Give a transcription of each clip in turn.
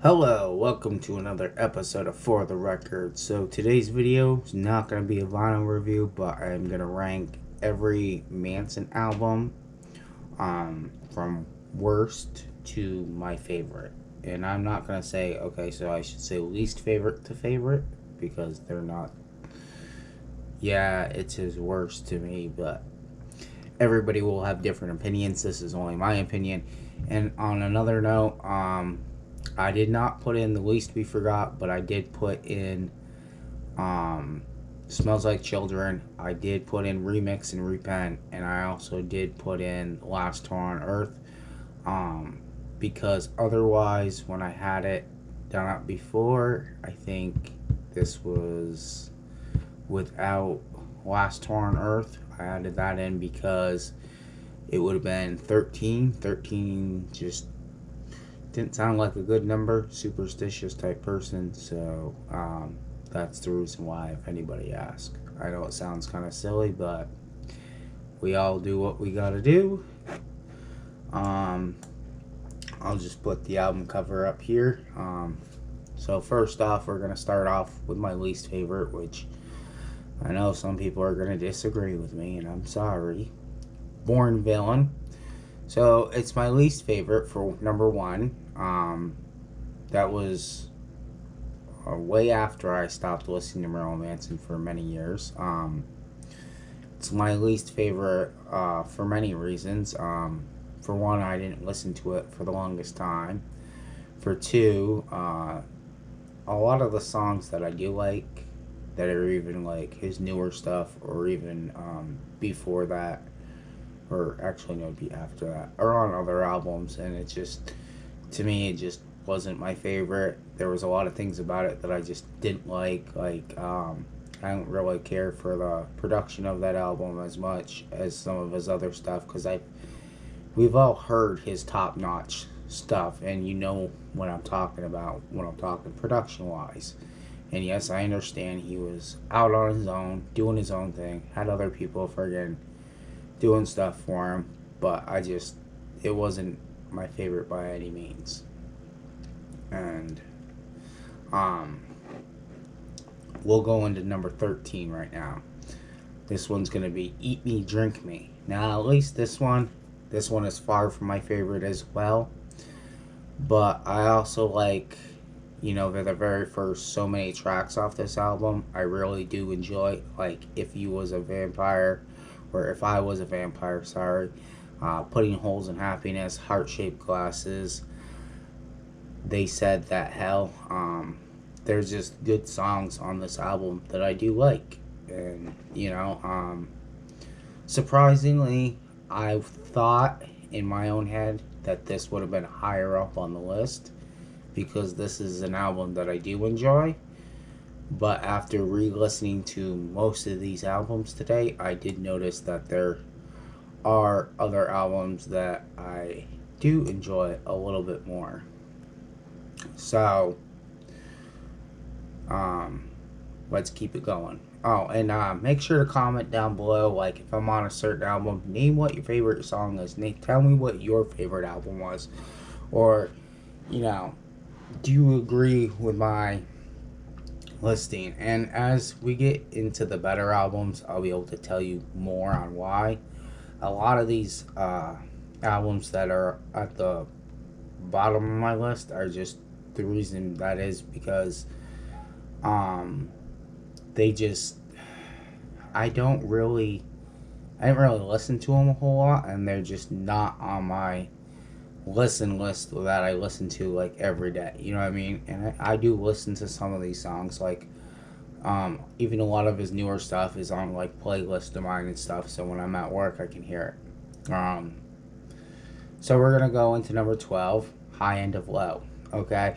Hello, welcome to another episode of For the Record. So today's video is not going to be a vinyl review, but I'm going to rank every Manson album from worst to my favorite. And I'm not going to say, okay, so I should say least favorite to favorite, because they're not. Yeah, it's his worst to me, but everybody will have different opinions. This is only my opinion. And on another note, I did not put in The Least We Forgot, but I did put in Smells Like Children. I did put in Remix and Repent, and I also did put in Last Tour on Earth, because otherwise, when I had it done up before, I think this was without Last Tour on Earth. I added that in because it would have been 13. 13 just didn't sound like a good number. Superstitious type person. So that's the reason why, if anybody asks. I know it sounds kind of silly, but we all do what we gotta do. I'll just put the album cover up here. So first off, we're gonna start off with my least favorite, which I know some people are gonna disagree with me, and I'm sorry. Born Villain. So it's my least favorite for number one. That was way after I stopped listening to Marilyn Manson for many years. It's my least favorite for many reasons. For one, I didn't listen to it for the longest time. For two, a lot of the songs that I do like, that are even like his newer stuff, or even before that, or actually no, be after that, or on other albums, and it just, to me, it just wasn't my favorite. There was a lot of things about it that I just didn't like. I don't really care for the production of that album as much as some of his other stuff, because we've all heard his top-notch stuff, and you know what I'm talking about when I'm talking production-wise. And yes, I understand he was out on his own, doing his own thing, had other people friggin' doing stuff for him, but it wasn't my favorite by any means. And we'll go into number 13 right now. This one's gonna be Eat Me, Drink Me. Now, at least this one is far from my favorite as well, but I also like, the very first so many tracks off this album. I really do enjoy, like, If You Was a Vampire, or If I Was a Vampire, sorry, Putting Holes in Happiness, Heart-Shaped Glasses, They Said That Hell. There's just good songs on this album that I do like. And, surprisingly, I thought in my own head that this would have been higher up on the list, because this is an album that I do enjoy. But after re-listening to most of these albums today, I did notice that there are other albums that I do enjoy a little bit more. So, let's keep it going. Oh, and make sure to comment down below, like, if I'm on a certain album, name what your favorite song is. Tell me what your favorite album was. Or, do you agree with my listing? And as we get into the better albums, I'll be able to tell you more on why. A lot of these albums that are at the bottom of my list are just, the reason that is because they just, I didn't really listen to them a whole lot, and they're just not on my listen list that I listen to like every day. You know what I mean? And I do listen to some of these songs, like even a lot of his newer stuff is on like playlists of mine and stuff, so when I'm at work I can hear it. So we're gonna go into number 12, High End of Low. Okay,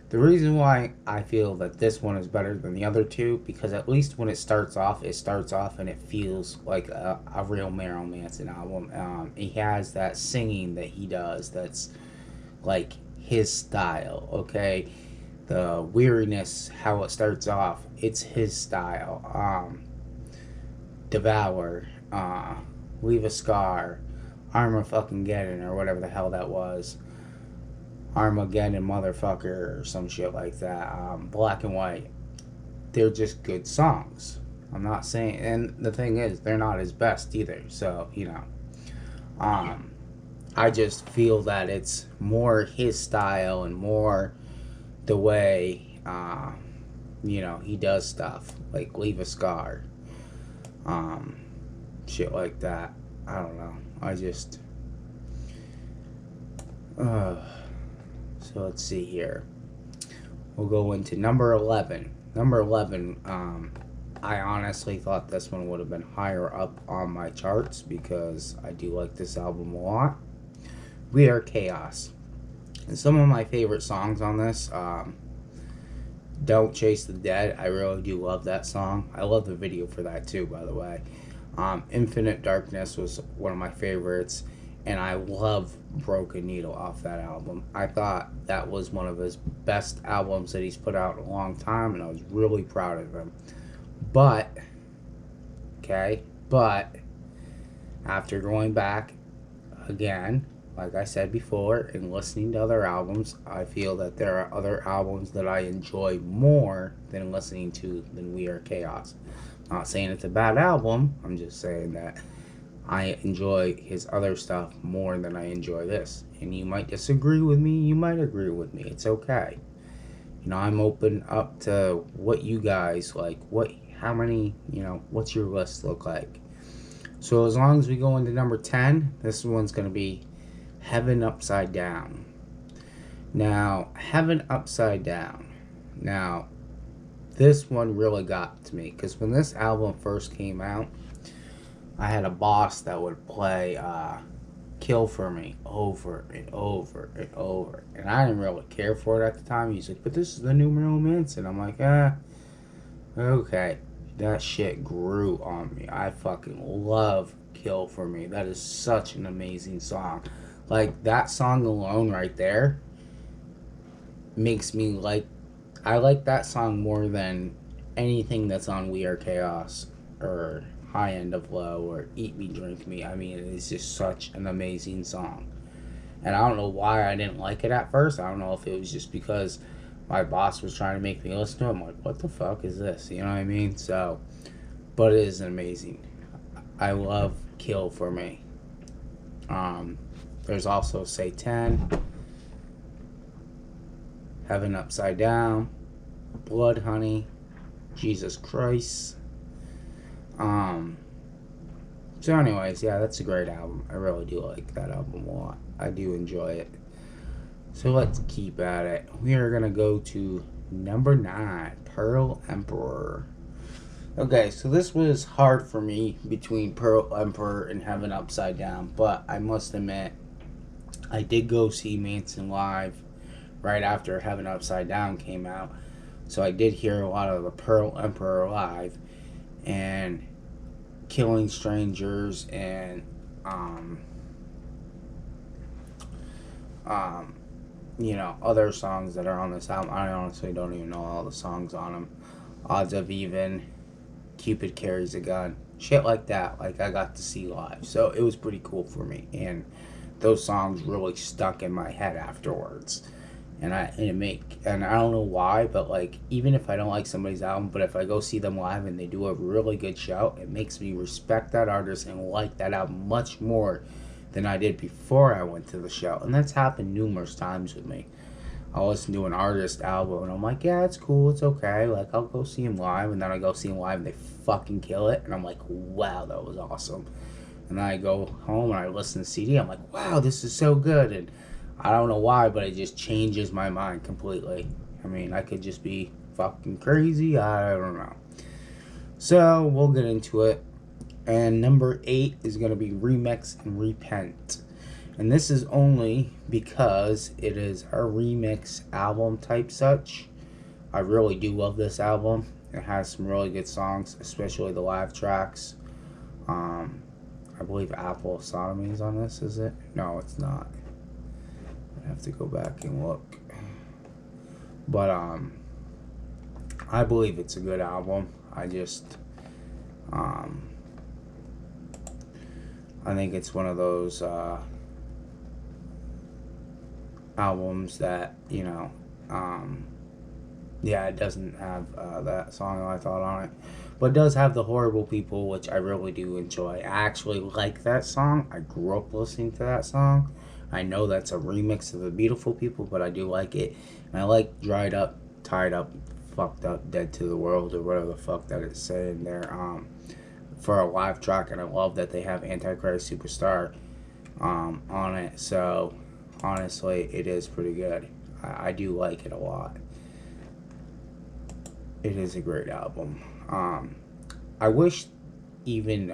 the reason why I feel that this one is better than the other two, because at least when it starts off and it feels like a real Marilyn Manson album. He has that singing that he does that's like his style, okay? The weariness, how it starts off, it's his style. Devour, Leave a Scar, Armageddon, or whatever the hell that was. Armageddon Motherfucker or some shit like that. Black and White. They're just good songs. I'm not saying, and the thing is, they're not his best either. So, you know, I just feel that it's more his style and more the way, you know, he does stuff. Like Leave a Scar. Shit like that. I don't know. I just... so let's see here. We'll go into number 11. Number 11, I honestly thought this one would have been higher up on my charts because I do like this album a lot. We Are Chaos. And some of my favorite songs on this, Don't Chase the Dead. I really do love that song. I love the video for that too, by the way. Infinite Darkness was one of my favorites. And I love Broken Needle off that album. I thought that was one of his best albums that he's put out in a long time, and I was really proud of him. But, after going back again, like I said before, and listening to other albums, I feel that there are other albums that I enjoy more than listening to than We Are Chaos. I'm not saying it's a bad album, I'm just saying that I enjoy his other stuff more than I enjoy this. And you might disagree with me, you might agree with me. It's okay. You know, I'm open up to what you guys like. How many, you know, what's your list look like? So as long as we go into number 10, this one's going to be Heaven Upside Down. Now, Heaven Upside Down. Now, this one really got to me. Because when this album first came out, I had a boss that would play Kill For Me over and over and over. And I didn't really care for it at the time. He's like, but this is the new Marilyn Manson. I'm like, okay. That shit grew on me. I fucking love Kill For Me. That is such an amazing song. Like, that song alone right there makes me like... I like that song more than anything that's on We Are Chaos or High End of Low or Eat Me, Drink Me. I mean, it's just such an amazing song. And I don't know why I didn't like it at first. I don't know if it was just because my boss was trying to make me listen to it. I'm like, what the fuck is this? You know what I mean? So, but it is amazing. I love Kill For Me. There's also Say 10, Heaven Upside Down, Blood Honey, Jesus Christ. So anyways, yeah, that's a great album. I really do like that album a lot. I do enjoy it. So let's keep at it. We are going to go to number 9, Pearl Emperor. Okay, so this was hard for me between Pearl Emperor and Heaven Upside Down, but I must admit, I did go see Manson live right after Heaven Upside Down came out. So I did hear a lot of the Pearl Emperor live, and Killing Strangers, and you know, other songs that are on this album. I honestly don't even know all the songs on them. Odds of Even, Cupid Carries a Gun, shit like that. Like, I got to see live, so it was pretty cool for me, and those songs really stuck in my head afterwards. And I don't know why, but like, even if I don't like somebody's album, but if I go see them live and they do a really good show, it makes me respect that artist and like that album much more than I did before I went to the show. And that's happened numerous times with me. I'll listen to an artist album and I'm like, yeah, it's cool, it's okay. Like, I'll go see him live, and then I go see him live and they fucking kill it, and I'm like, wow, that was awesome. And then I go home and I listen to the CD, I'm like, wow, this is so good. And I don't know why, but it just changes my mind completely. I mean, I could just be fucking crazy. I don't know. So, we'll get into it. And number 8 is going to be Remix and Repent. And this is only because it is a remix album type such. I really do love this album. It has some really good songs, especially the live tracks. I believe Apple Sodomy is on this, is it? No, it's not. I have to go back and look. But I believe it's a good album. I just I think it's one of those albums that, you know, yeah, it doesn't have that song I thought on it. But it does have The Horrible People, which I really do enjoy. I actually like that song. I grew up listening to that song. I know that's a remix of The Beautiful People, but I do like it. And I like Dried Up, Tied Up, Fucked Up, Dead to the World, or whatever the fuck that it's saying there, for a live track. And I love that they have Antichrist Superstar on it. So, honestly, it is pretty good. I do like it a lot. It is a great album. I wish even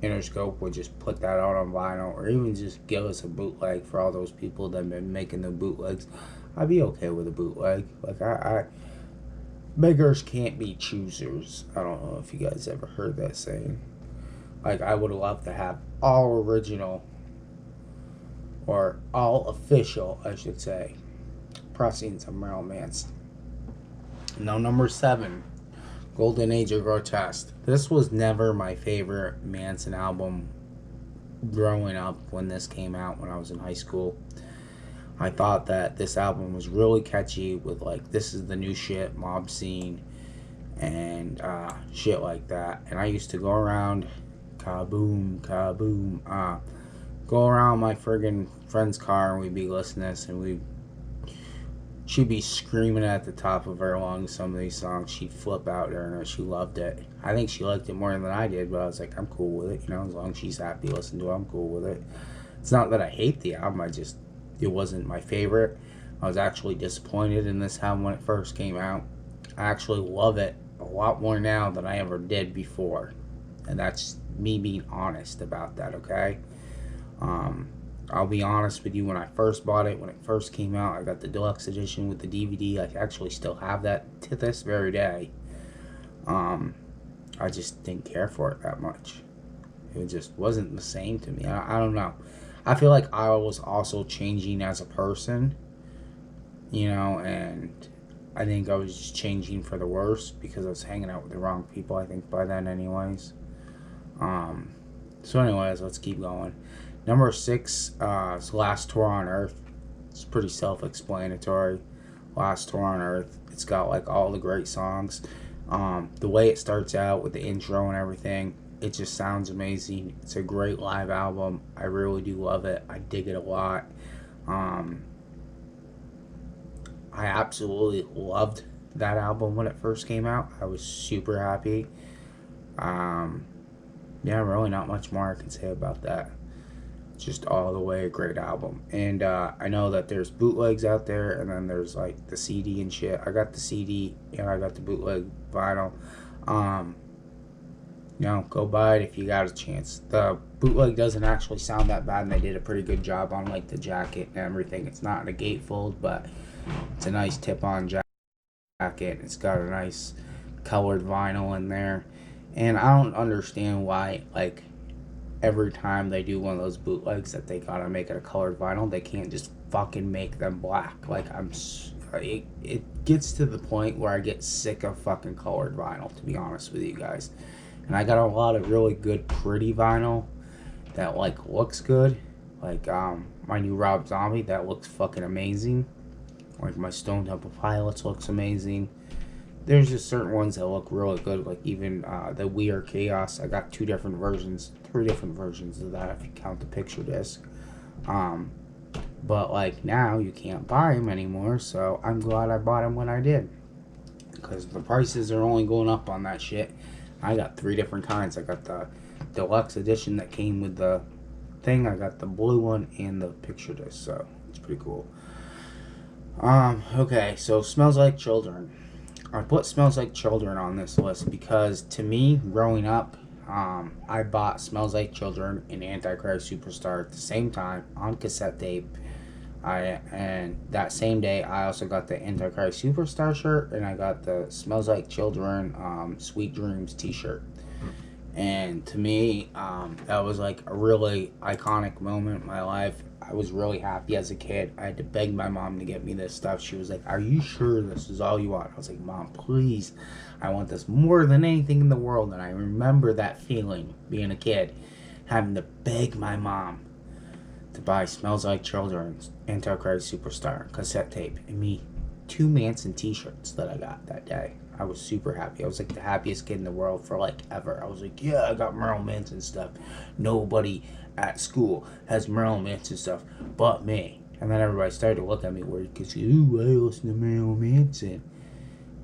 Interscope would just put that out on vinyl, or even just give us a bootleg for all those people that have been making the bootlegs. I'd be okay with a bootleg. Like, I beggars can't be choosers. I don't know if you guys ever heard that saying. Like, I would love to have all original, or all official, I should say, pressings of Marilyn Manson. Now, number 7, Golden Age of Grotesque. This was never my favorite Manson album growing up when this came out when I was in high school. I thought that this album was really catchy with, like, this is the new shit, mob scene, and shit like that. And I used to go around, kaboom, kaboom, go around my friggin' friend's car, and we'd be listening to this, and she'd be screaming at the top of her lungs some of these songs. She'd flip out during it. She loved it. I think she liked it more than I did, but I was like, I'm cool with it. You know, as long as she's happy listening to it, I'm cool with it. It's not that I hate the album. It wasn't my favorite. I was actually disappointed in this album when it first came out. I actually love it a lot more now than I ever did before. And that's me being honest about that, okay? I'll be honest with you, when I first bought it, when it first came out, I got the deluxe edition with the DVD. I actually still have that to this very day. I just didn't care for it that much. It just wasn't the same to me. I don't know. I feel like I was also changing as a person, you know, and I think I was just changing for the worse because I was hanging out with the wrong people, I think, by then anyways. So anyways, let's keep going. Number 6 is Last Tour on Earth. It's pretty self-explanatory. Last Tour on Earth. It's got, like, all the great songs. The way it starts out with the intro and everything, it just sounds amazing. It's a great live album. I really do love it. I dig it a lot. I absolutely loved that album when it first came out. I was super happy. Yeah, really not much more I can say about that. Just all the way a great album. And I know that there's bootlegs out there, and then there's, like, the CD and shit. I got the CD and I got the bootleg vinyl. You know, go buy it if you got a chance. The bootleg doesn't actually sound that bad, and they did a pretty good job on, like, the jacket and everything. It's not in a gatefold, but it's a nice tip-on jacket. It's got a nice colored vinyl in there. And I don't understand why, like, every time they do one of those bootlegs that they gotta make it a colored vinyl, they can't just fucking make them black. Like, it gets to the point where I get sick of fucking colored vinyl, to be honest with you guys. And I got a lot of really good, pretty vinyl that, like, looks good. Like, my new Rob Zombie, that looks fucking amazing. Like, my Stone Temple Pilots looks amazing. There's just certain ones that look really good, like even the We Are Chaos. I got 3 different versions of that if you count the picture disc. But, like, now you can't buy them anymore, so I'm glad I bought them when I did. Because the prices are only going up on that shit. I got 3 different kinds. I got the deluxe edition that came with the thing. I got the blue one and the picture disc, so it's pretty cool. Okay, so Smells Like Children. I put Smells Like Children on this list because, to me, growing up, I bought Smells Like Children and Antichrist Superstar at the same time on cassette tape. And that same day, I also got the Antichrist Superstar shirt, and I got the Smells Like Children Sweet Dreams t-shirt. And to me, that was, like, a really iconic moment in my life. I was really happy as a kid. I had to beg my mom to get me this stuff. She was like, "Are you sure this is all you want?" I was like, "Mom, please. I want this more than anything in the world." And I remember that feeling, being a kid, having to beg my mom to buy Smells Like Children's Antichrist Superstar cassette tape and me 2 Manson t-shirts that I got that day. I was super happy. I was like the happiest kid in the world for like ever. I was like, yeah, I got Marilyn Manson stuff. Nobody at school has Marilyn Manson stuff but me. And then everybody started to look at me weird because, ooh, I listen to Marilyn Manson.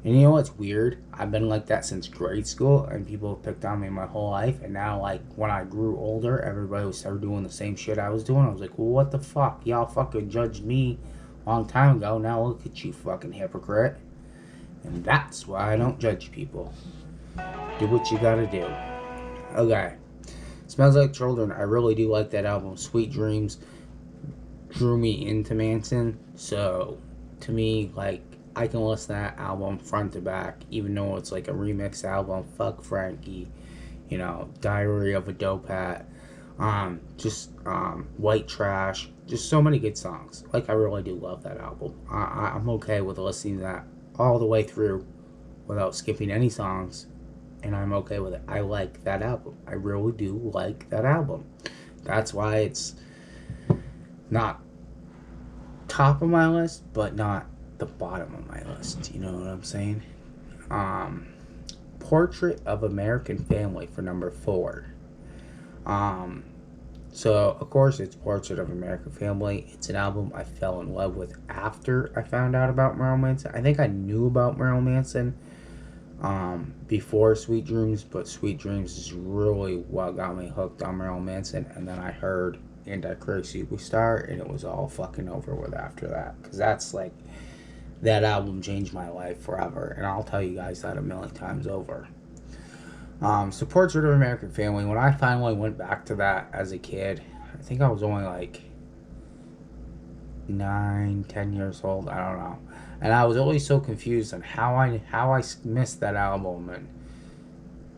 And you know what's weird? I've been like that since grade school, and people have picked on me my whole life. And now, like, when I grew older, everybody started doing the same shit I was doing. I was like, well, what the fuck? Y'all fucking judged me a long time ago. Now look at you, fucking hypocrite. And that's why I don't judge people. Do what you gotta do. Okay. Smells Like Children. I really do like that album. Sweet Dreams drew me into Manson. So, to me, like, I can listen to that album front to back, even though it's like a remix album. Fuck Frankie, you know, Diary of a Dope Hat, White Trash, just so many good songs. Like, I really do love that album. I'm okay with listening to that all the way through without skipping any songs, and I'm okay with it. I like that album. I really do like that album. That's why it's not top of my list, but not the bottom of my list. You know what I'm saying? Portrait of American Family for number 4. So of course it's Portrait of American Family. It's an album I fell in love with after I found out about Marilyn Manson. I think I knew about Marilyn Manson before Sweet Dreams, but Sweet Dreams is really what got me hooked on Marilyn Manson. And then I heard Antichrist Superstar, and it was all fucking over with after that. Because that's like, that album changed my life forever, and I'll tell you guys that a million times over. So Portrait of American Family, when I finally went back to that as a kid, I think I was only like 9, 10 years old, I don't know. And I was always so confused on how I missed that album, and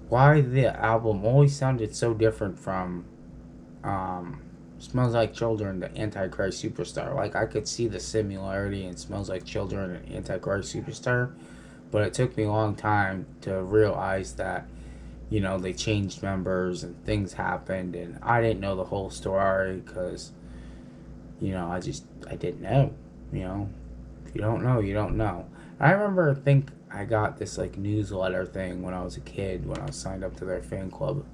why the album always sounded so different from Smells Like Children to Antichrist Superstar. Like, I could see the similarity in Smells Like Children and Antichrist Superstar, but it took me a long time to realize that, you know, they changed members and things happened, and I didn't know the whole story because, you know, I didn't know. You know, if you don't know, you don't know. I remember, I think I got this like newsletter thing when I was a kid, when I was signed up to their fan club,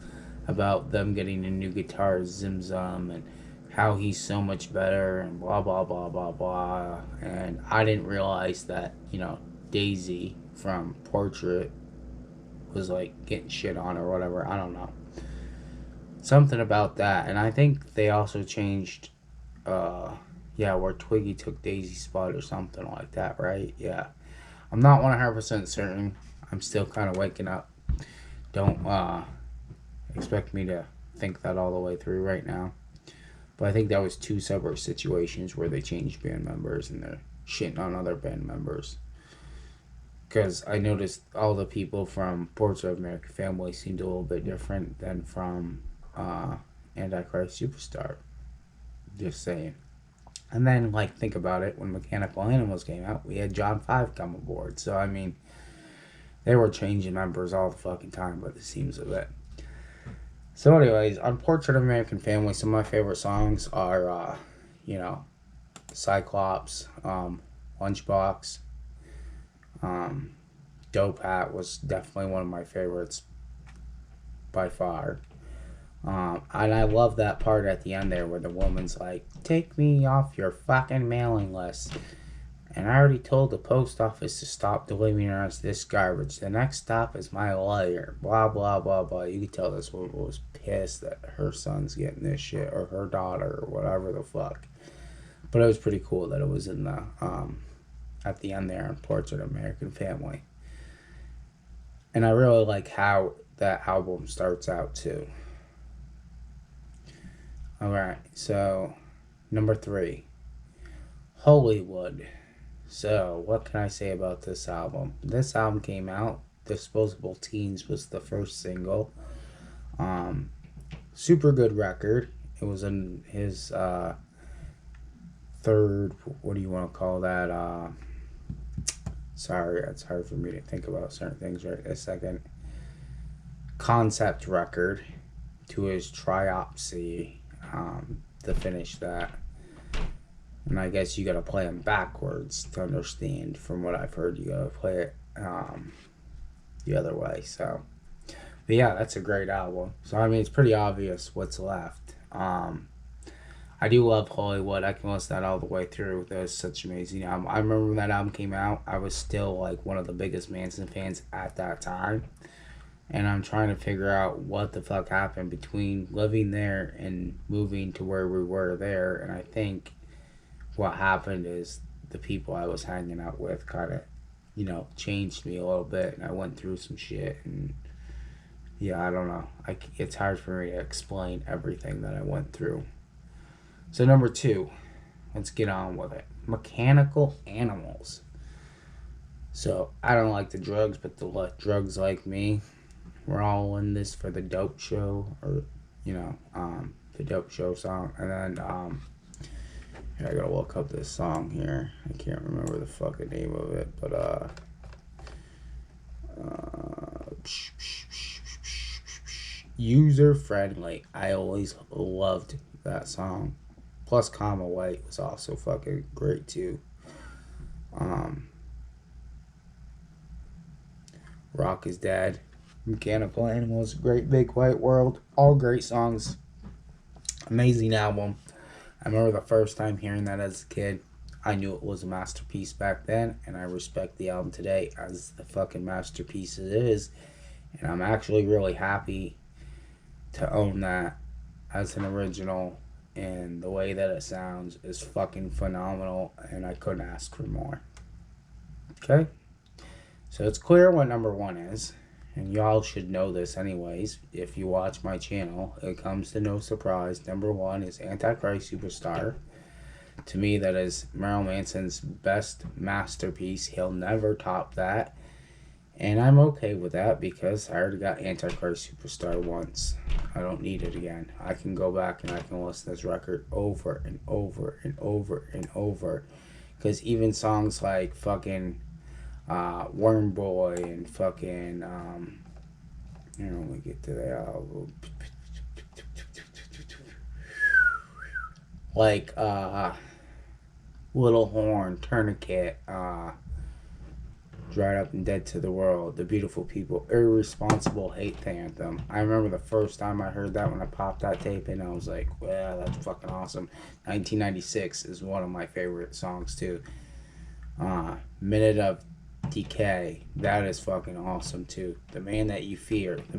about them getting a new guitar, Zim Zum, and how he's so much better, and blah, blah, blah, blah, blah. And I didn't realize that, you know, Daisy from Portrait was, like, getting shit on or whatever. I don't know. Something about that. And I think they also changed, where Twiggy took Daisy's spot or something like that, right? Yeah. I'm not 100% certain. I'm still kind of waking up. Don't, expect me to think that all the way through right now. But I think that was 2 separate situations where they changed band members and they're shitting on other band members. Because I noticed all the people from Portrait of American Family seemed a little bit different than from Antichrist Superstar. Just saying. And then, like, think about it. When Mechanical Animals came out, we had John 5 come aboard. So, I mean, they were changing members all the fucking time by the seams of it. So anyways, on Portrait of American Family, some of my favorite songs are, Cyclops, Lunchbox, Dope Hat was definitely one of my favorites by far. And I love that part at the end there where the woman's like, take me off your fucking mailing list. And I already told the post office to stop delivering us this garbage. The next stop is my lawyer. Blah, blah, blah, blah. You could tell this woman was pissed that her son's getting this shit, or her daughter, or whatever the fuck. But it was pretty cool that it was in the, at the end there in Portrait of American Family. And I really like how that album starts out, too. Alright, so, number 3. Hollywood. So, what can I say about this album? This album came out. Disposable Teens was the first single. Super good record. It was in his third, what do you want to call that? Sorry, it's hard for me to think about certain things right this second. Concept record to his Triopsy to finish that. And I guess you gotta play them backwards to understand. From what I've heard, you gotta play it the other way. So, but yeah, that's a great album. So I mean, it's pretty obvious what's left. I do love Hollywood. I can listen to that all the way through. That was such an amazing album. I remember when that album came out, I was still like one of the biggest Manson fans at that time. And I'm trying to figure out what the fuck happened between living there and moving to where we were there. And I think what happened is the people I was hanging out with kind of, changed me a little bit. And I went through some shit. And yeah, I don't know. It's hard for me to explain everything that I went through. So number 2, let's get on with it. Mechanical Animals. So I don't like the drugs, but the drugs like me. We're all in this for the dope show, or the dope show song. And then I gotta look up this song here. I can't remember the fucking name of it, but User Friendly. I always loved that song. Plus, Comma White was also fucking great too. Rock is Dead. Mechanical Animals. Great Big White World. All great songs. Amazing album. I remember the first time hearing that as a kid. I knew it was a masterpiece back then, and I respect the album today as the fucking masterpiece it is. And I'm actually really happy to own that as an original. And the way that it sounds is fucking phenomenal, and I couldn't ask for more. Okay? So it's clear what number 1 is, and y'all should know this anyways. If you watch my channel, it comes to no surprise. Number 1 is Antichrist Superstar. To me, that is Marilyn Manson's best masterpiece. He'll never top that. And I'm okay with that because I already got Antichrist Superstar once. I don't need it again. I can go back and I can listen to this record over and over and over and over. Because even songs like fucking Worm Boy and fucking, let me get to that. Like, Little Horn, Tourniquet, Dried Up and Dead to the World, The Beautiful People, Irresponsible Hate Anthem. I remember the first time I heard that when I popped that tape in, I was like, well, that's fucking awesome. 1996 is one of my favorite songs too. Minute of Decay, that is fucking awesome too. The Man That You Fear, the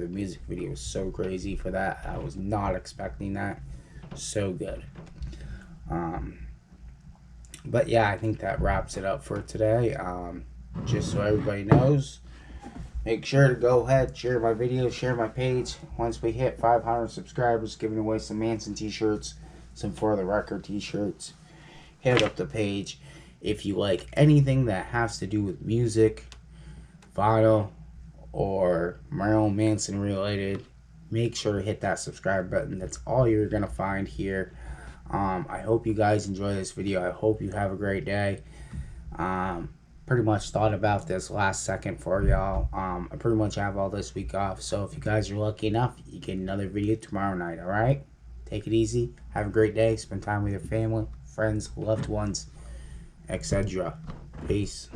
music video was so crazy for that. I was not expecting that. So good. But yeah, I think that wraps it up for today. Just so everybody knows, make sure to go ahead, share my video, share my page. Once we hit 500 subscribers, giving away some Manson t-shirts, some For the Record t-shirts. Hit up the page. If you like anything that has to do with music, vinyl, or Marilyn Manson related, make sure to hit that subscribe button. That's all you're going to find here. I hope you guys enjoy this video. I hope you have a great day. Pretty much thought about this last second for y'all. I pretty much have all this week off. So if you guys are lucky enough, you get another video tomorrow night. Alright? Take it easy. Have a great day. Spend time with your family, friends, loved ones, etc. Peace.